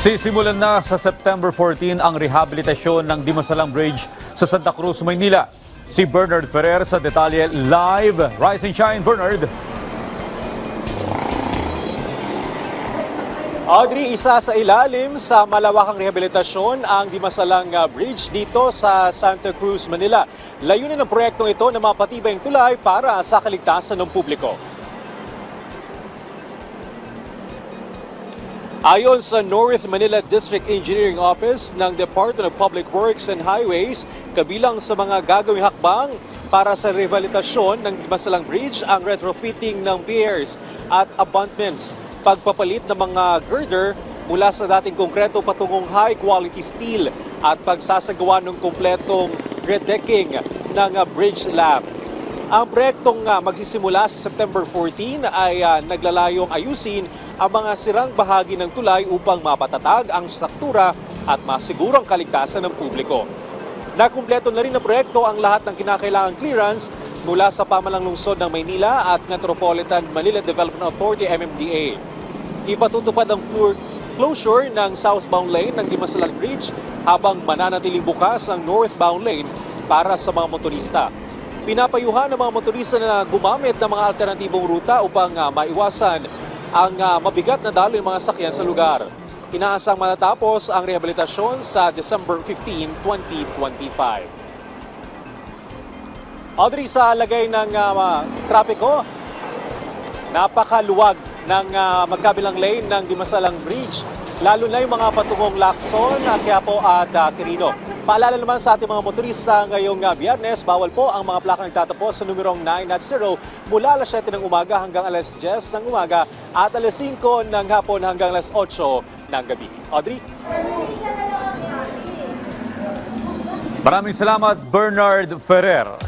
Sisimulan na sa September 14 ang rehabilitasyon ng Dimasalang Bridge sa Santa Cruz, Maynila. Si Bernard Ferrer sa detalye live. Rise and shine, Bernard. Audrey, isa sa ilalim sa malawakang rehabilitasyon ang Dimasalang Bridge dito sa Santa Cruz, Manila. Layunin ng proyektong ito na mapatibay ang tulay para sa kaligtasan ng publiko. Ayon sa North Manila District Engineering Office ng Department of Public Works and Highways, kabilang sa mga gagawing hakbang para sa rehabilitasyon ng Dimasalang Bridge ang retrofitting ng piers at abutments, pagpapalit ng mga girder mula sa dating konkreto patungong high-quality steel at pagsasagawa ng kompletong redecking ng bridge slab. Ang proyektong magsisimula sa September 14 ay naglalayong ayusin ang mga sirang bahagi ng tulay upang mapatatag ang struktura at masigurang kaligtasan ng publiko. Nakumpleto na rin na proyekto ang lahat ng kinakailangang clearance mula sa pamalang lungsod ng Maynila at Metropolitan Manila Development Authority MMDA. Ipatutupad ang closure ng southbound lane ng Dimasalang Bridge habang mananatiling bukas ang northbound lane para sa mga motorista. Pinapayuhan ng mga motorista na gumamit ng mga alternatibong ruta upang maiwasan ang mabigat na daloy ng mga sakyan sa lugar. Inaasang matatapos ang rehabilitasyon sa December 15, 2025. Audrey, sa lagay ng trapiko, napakaluwag ng magkabilang lane ng Dimasalang Bridge, lalo na yung mga patungong Lacson, Quiapo at Quirino. Paalala naman sa ating mga motorista ngayong Biyernes, bawal po ang mga plaka nagtatapos sa numerong 9 at 0 mula alas 7 ng umaga hanggang alas 10 ng umaga at alas 5 ng hapon hanggang alas 8 ng gabi. Audrey? Maraming salamat, Bernard Ferrer.